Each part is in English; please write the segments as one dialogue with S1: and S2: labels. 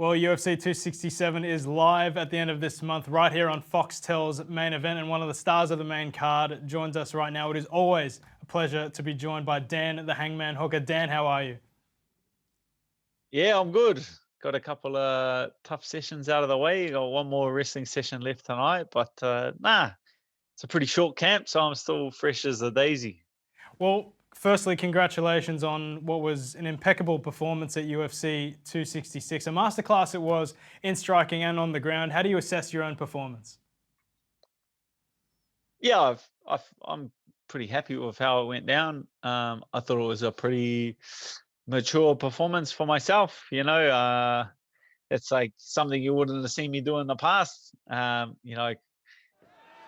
S1: Well, UFC 267 is live at the end of this month, right here on Foxtel's main event, and one of the stars of the main card joins us right now. It is always a pleasure to be joined by Dan, the Hangman Hooker. Dan, how are you?
S2: Yeah, I'm good. Got a couple of tough sessions out of the way. Got one more wrestling session left tonight, but it's a pretty short camp, so I'm still fresh as a daisy.
S1: Well, firstly, congratulations on what was an impeccable performance at UFC 266. A masterclass it was in striking and on the ground. How do you assess your own performance?
S2: Yeah, I'm pretty happy with how it went down. I thought it was a pretty mature performance for myself. It's like something you wouldn't have seen me do in the past.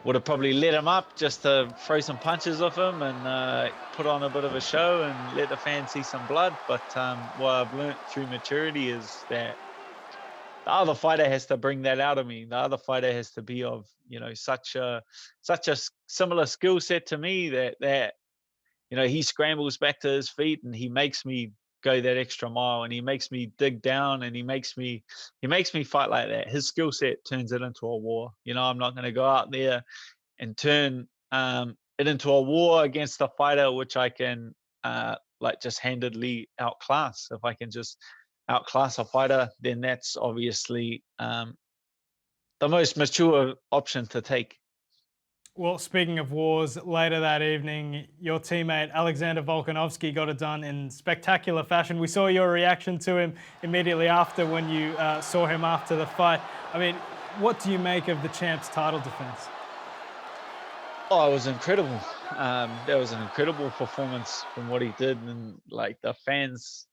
S2: Would have probably lit him up just to throw some punches off him and put on a bit of a show and let the fans see some blood. But what I've learned through maturity is that the other fighter has to bring that out of me. The other fighter has to be of such a similar skill set to me that he scrambles back to his feet and he makes me go that extra mile and he makes me dig down and he makes me fight like that. His skill set turns it into a war. I'm not going to go out there and turn it into a war against a fighter which I can just handedly outclass. If I can just outclass a fighter, then that's obviously the most mature option to take.
S1: Well, speaking of wars, later that evening, your teammate Alexander Volkanovski got it done in spectacular fashion. We saw your reaction to him immediately after when you saw him after the fight. I mean, what do you make of the champ's title defense?
S2: Oh, it was incredible. That was an incredible performance from what he did, and like the fans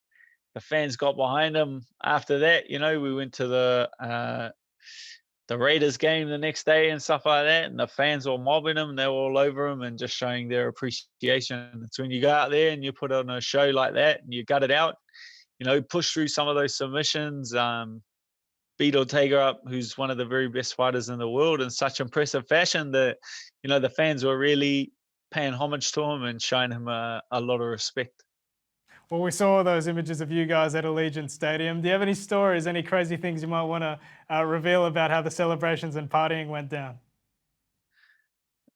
S2: got behind him after that. We went to the Raiders game the next day and stuff like that, and the fans were mobbing him. They were all over him and just showing their appreciation. It's when you go out there and you put on a show like that and you gut it out, push through some of those submissions, beat Ortega up, who's one of the very best fighters in the world, in such impressive fashion that, the fans were really paying homage to him and showing him a lot of respect.
S1: Well, we saw those images of you guys at Allegiant Stadium. Do you have any stories, any crazy things you might want to reveal about how the celebrations and partying went down?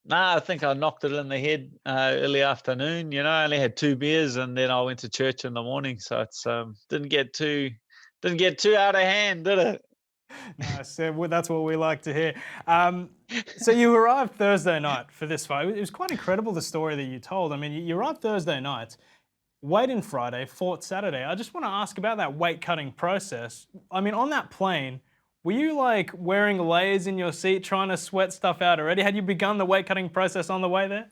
S2: Nah, I think I knocked it in the head early afternoon. I only had 2 beers and then I went to church in the morning. So it's didn't get too out of hand, did it?
S1: Nice. Well, that's what we like to hear. So you arrived Thursday night for this fight. It was quite incredible, the story that you told. I mean, you arrived Thursday night, weighed in Friday, fought Saturday. I just want to ask about that weight cutting process. I mean, on that plane, were you like wearing layers in your seat, trying to sweat stuff out already? Had you begun the weight cutting process on the way there?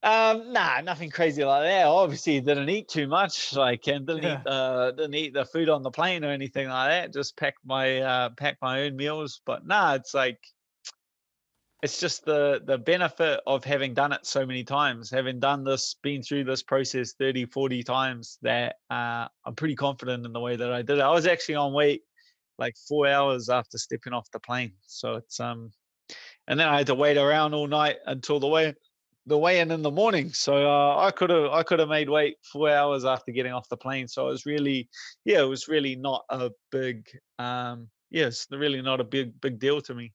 S2: Nah, nothing crazy like that. Obviously, didn't eat too much, and
S1: Yeah.
S2: didn't eat the food on the plane or anything like that. Just packed my own meals. But nah, it's just the benefit of having done it so many times, having done this, been through this process 30, 40 times, that I'm pretty confident in the way that I did it. I was actually on weight like 4 hours after stepping off the plane. So it's and then I had to wait around all night until the weigh-in in the morning. So I could have made weight 4 hours after getting off the plane. So it was really, not a big, it's really not a big deal to me.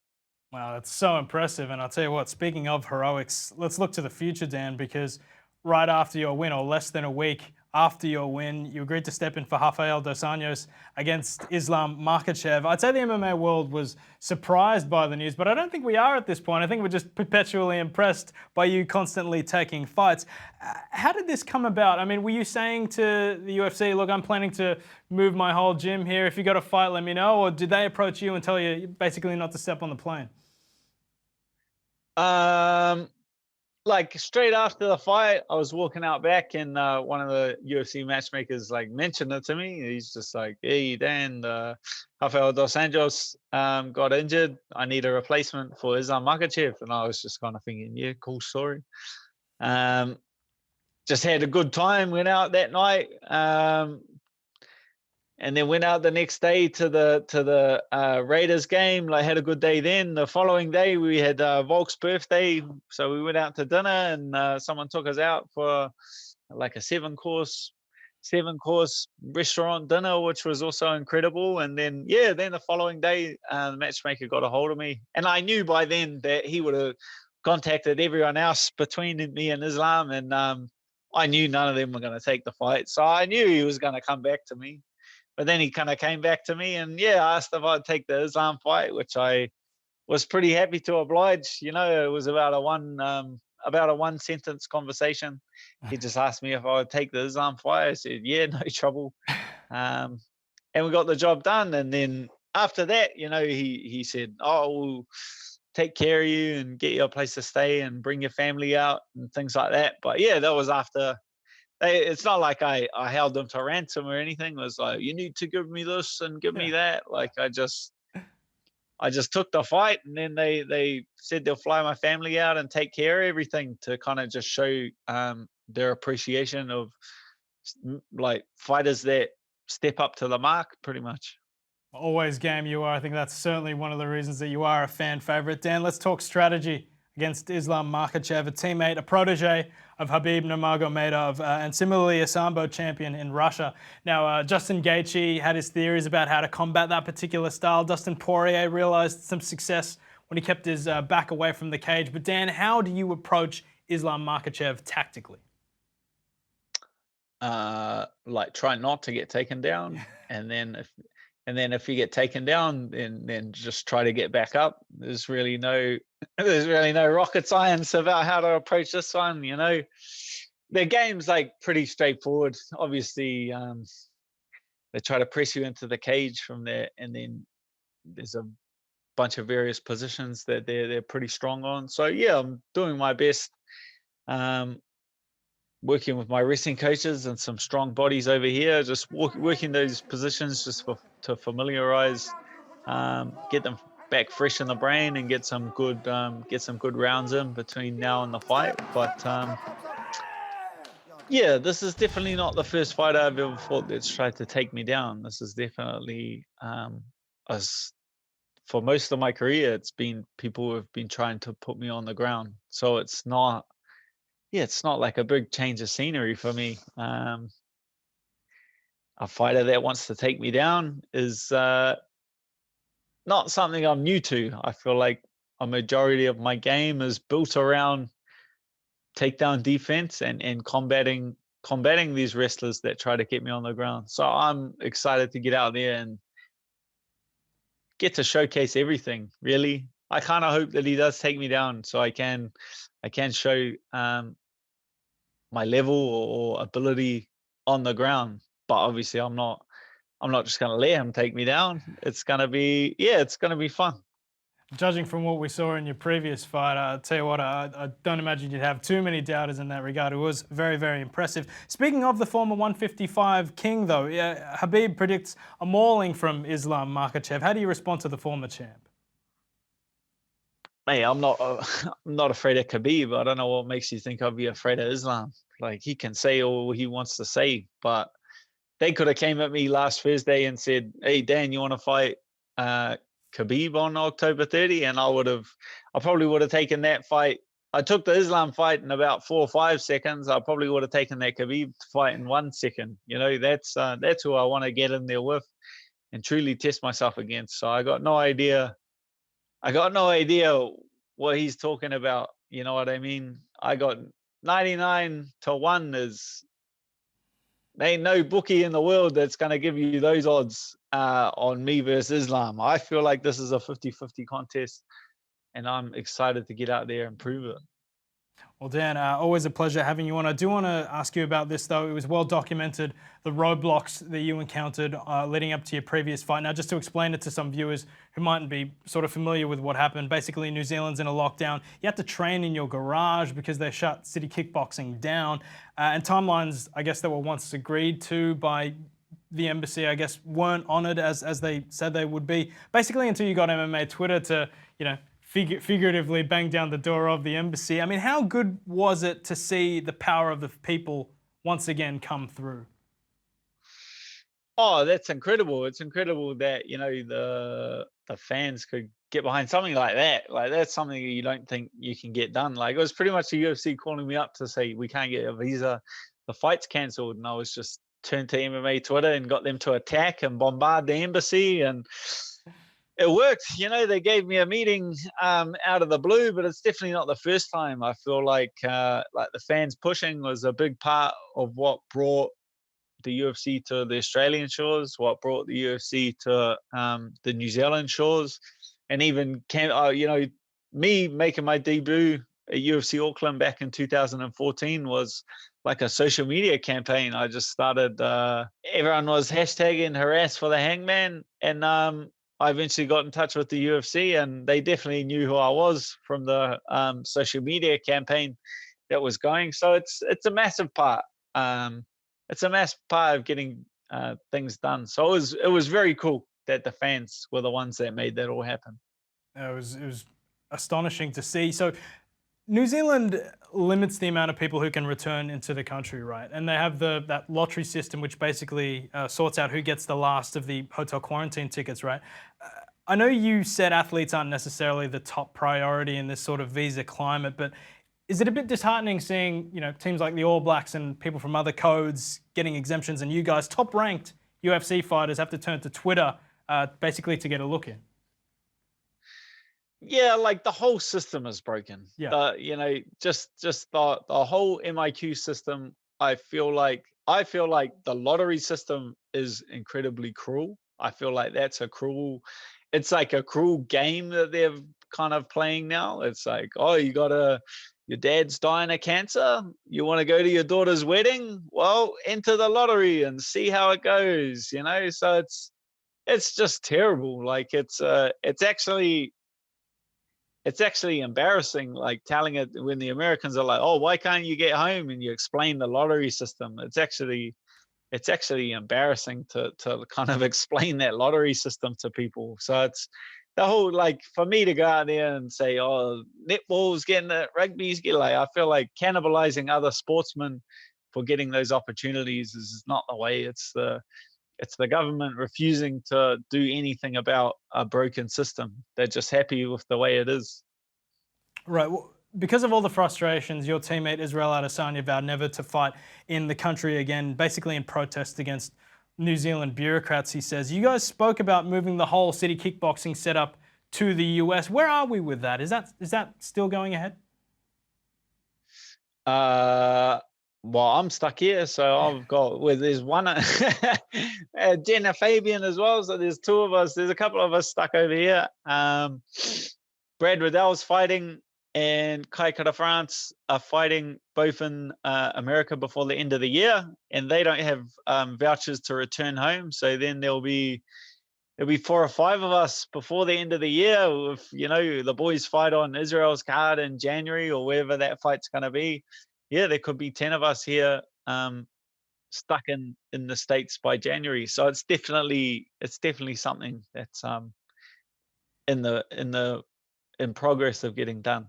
S1: Wow, that's so impressive. And I'll tell you what, speaking of heroics, let's look to the future, Dan, because right after your win, or less than a week after your win, you agreed to step in for Rafael dos Anjos against Islam Makhachev. I'd say the MMA world was surprised by the news, but I don't think we are at this point. I think we're just perpetually impressed by you constantly taking fights. How did this come about? I mean, were you saying to the UFC, look, I'm planning to move my whole gym here. If you got a fight, let me know. Or did they approach you and tell you basically not to step on the plane?
S2: Um, like straight after the fight, I was walking out back, and one of the UFC matchmakers mentioned it to me. He's just like, "Hey, Dan, Rafael dos Anjos got injured. I need a replacement for Islam Makhachev." And I was just kind of thinking, "Yeah, cool story." Um, just had a good time. Went out that night. And then went out the next day to the Raiders game. Had a good day then. The following day we had Volk's birthday, so we went out to dinner, and someone took us out for like a 7-course 7-course restaurant dinner, which was also incredible. And then, yeah, then the following day, the matchmaker got a hold of me. And I knew by then that he would have contacted everyone else between me and Islam. And I knew none of them were going to take the fight. So I knew he was going to come back to me. But then he kind of came back to me and, yeah, asked if I'd take the Islam fight, which I was pretty happy to oblige. It was about a one sentence conversation. He just asked me if I would take the Islam fight. I said, yeah, no trouble. And we got the job done. And then after that, he said, oh, we'll take care of you and get you a place to stay and bring your family out and things like that. But yeah, that was after. It's not like I held them to ransom or anything. It was like, you need to give me this and give me that. Like I just took the fight, and then they said they'll fly my family out and take care of everything to kind of just show their appreciation of like fighters that step up to the mark, pretty much.
S1: Always game you are. I think that's certainly one of the reasons that you are a fan favorite. Dan, let's talk strategy against Islam Makhachev, a teammate, a protege of Khabib Nurmagomedov, and similarly a Sambo champion in Russia. Now, Justin Gaethje had his theories about how to combat that particular style. Dustin Poirier realized some success when he kept his back away from the cage. But Dan, how do you approach Islam Makhachev tactically?
S2: Like try not to get taken down, and then if you get taken down, then just try to get back up. There's really no rocket science about how to approach this one. The game's like pretty straightforward. Obviously, they try to press you into the cage from there, and then there's a bunch of various positions that they're pretty strong on. So yeah, I'm doing my best. Working with my wrestling coaches and some strong bodies over here, just working those positions just to familiarize, get them back fresh in the brain and get some good rounds in between now and the fight. But yeah, this is definitely not the first fight I've ever fought that's tried to take me down. This is definitely for most of my career, it's been people who have been trying to put me on the ground. So it's not like a big change of scenery for me. A fighter that wants to take me down is not something I'm new to. I feel like a majority of my game is built around takedown defense and combating these wrestlers that try to get me on the ground. So I'm excited to get out there and get to showcase everything, really. I kind of hope that he does take me down so I can show my level or ability on the ground. But obviously I'm not just going to let him take me down. It's going to be fun.
S1: Judging from what we saw in your previous fight, I'll tell you what, I don't imagine you'd have too many doubters in that regard. It was very, very impressive. Speaking of the former 155 king, though, Khabib predicts a mauling from Islam Makhachev. How do you respond to the former champ?
S2: Hey, I'm not afraid of Khabib. I don't know what makes you think I'd be afraid of Islam. Like, he can say all he wants to say, but they could have came at me last Thursday and said, "Hey, Dan, you want to fight Khabib on October 30?" And I probably would have taken that fight. I took the Islam fight in about 4 or 5 seconds. I probably would have taken that Khabib fight in 1 second. That's who I want to get in there with and truly test myself against. So I got no idea what he's talking about. You know what I mean? I got 99-1. There ain't no bookie in the world that's going to give you those odds on me versus Islam. I feel like this is a 50-50 contest, and I'm excited to get out there and prove it.
S1: Well, Dan, always a pleasure having you on. I do want to ask you about this, though. It was well documented, the roadblocks that you encountered leading up to your previous fight. Now, just to explain it to some viewers who mightn't be sort of familiar with what happened, basically New Zealand's in a lockdown. You had to train in your garage because they shut City Kickboxing down. And timelines, I guess, that were once agreed to by the embassy, I guess, weren't honoured as they said they would be. Basically, until you got MMA Twitter to, figuratively bang down the door of the embassy. I mean, how good was it to see the power of the people once again come through?
S2: Oh, that's incredible. It's incredible that, the fans could get behind something like that. Like, that's something you don't think you can get done. Like, it was pretty much the UFC calling me up to say, we can't get a visa. The fight's cancelled. And I was just turned to MMA Twitter and got them to attack and bombard the embassy, and it worked. They gave me a meeting out of the blue, but it's definitely not the first time. I feel like the fans pushing was a big part of what brought the UFC to the Australian shores, what brought the UFC to the New Zealand shores, and even me making my debut at UFC Auckland back in 2014 was like a social media campaign. I just started. Everyone was hashtagging harass for the hangman, and I eventually got in touch with the UFC, and they definitely knew who I was from the social media campaign that was going. So it's a massive part. It's a massive part of getting things done. So it was very cool that the fans were the ones that made that all happen.
S1: It was astonishing to see. So New Zealand limits the amount of people who can return into the country, right? And they have that lottery system, which basically sorts out who gets the last of the hotel quarantine tickets, right? I know you said athletes aren't necessarily the top priority in this sort of visa climate, but is it a bit disheartening seeing teams like the All Blacks and people from other codes getting exemptions, and you guys, top-ranked UFC fighters, have to turn to Twitter basically to get a look in?
S2: Yeah, like the whole system is broken.
S1: Yeah.
S2: Just the whole MIQ system. I feel like the lottery system is incredibly cruel. I feel like it's like a cruel game that they're kind of playing now. It's like, oh, your dad's dying of cancer. You want to go to your daughter's wedding? Well, enter the lottery and see how it goes. So it's just terrible. Like it's actually embarrassing, like telling it when the Americans are like, oh, why can't you get home? And you explain the lottery system. It's actually embarrassing to kind of explain that lottery system to people. So it's the whole, like, for me to go out there and say, oh, netball's getting it, rugby's getting it, I feel like cannibalizing other sportsmen for getting those opportunities is not the way. It's the government refusing to do anything about a broken system. They're just happy with the way it is.
S1: Right. Well, because of all the frustrations, your teammate Israel Adesanya vowed never to fight in the country again, basically in protest against New Zealand bureaucrats, he says. You guys spoke about moving the whole city kickboxing setup to the US. Where are we with that? Is that still going ahead?
S2: Well, I'm stuck here, so I've got there's one Jenna Fabian as well. So there's two of us. There's a couple of us stuck over here. Brad Riddell's fighting, and Kai Kara France are fighting both in America before the end of the year, and they don't have vouchers to return home. So then there'll be 4 or 5 of us before the end of the year. If the boys fight on Israel's card in January or wherever that fight's going to be, yeah, there could be 10 of us here stuck in the States by January. So it's definitely something that's in progress of getting done.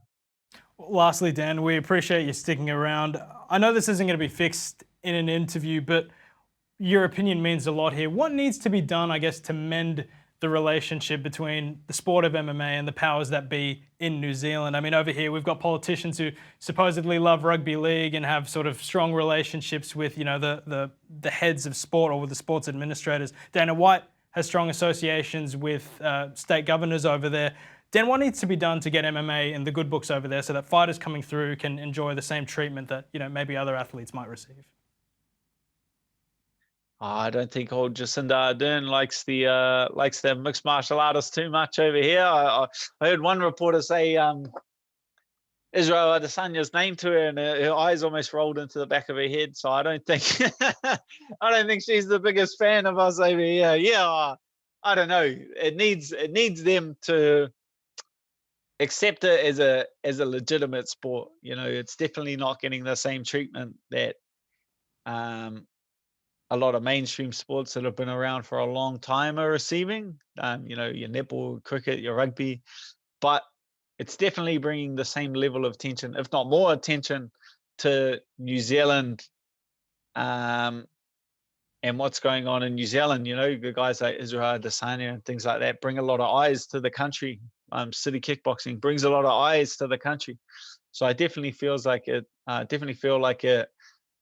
S1: Lastly, Dan, we appreciate you sticking around. I know this isn't going to be fixed in an interview, but your opinion means a lot here. What needs to be done, I guess, to mend the relationship between the sport of MMA and the powers that be in New Zealand? I mean, over here, we've got politicians who supposedly love rugby league and have sort of strong relationships with, the heads of sport or with the sports administrators. Dana White has strong associations with state governors over there. Dan, what needs to be done to get MMA in the good books over there so that fighters coming through can enjoy the same treatment that, maybe other athletes might receive?
S2: I don't think old Jacinda Ardern likes the mixed martial artists too much over here. I heard one reporter say Israel Adesanya's name to her, and her eyes almost rolled into the back of her head. So I don't think she's the biggest fan of us over here. Yeah, I don't know. It needs them to accept it as a legitimate sport. It's definitely not getting the same treatment that a lot of mainstream sports that have been around for a long time are receiving. Your netball, cricket, your rugby, but it's definitely bringing the same level of attention, if not more attention, to New Zealand and what's going on in New Zealand. The guys like Israel Adesanya and things like that bring a lot of eyes to the country. City kickboxing brings a lot of eyes to the country. So I definitely feel like it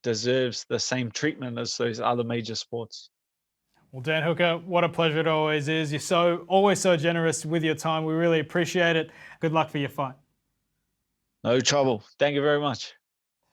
S2: deserves the same treatment as those other major sports.
S1: Well, Dan Hooker, what a pleasure it always is. You're always so generous with your time. We really appreciate it. Good luck for your fight.
S2: No trouble. Thank you very much.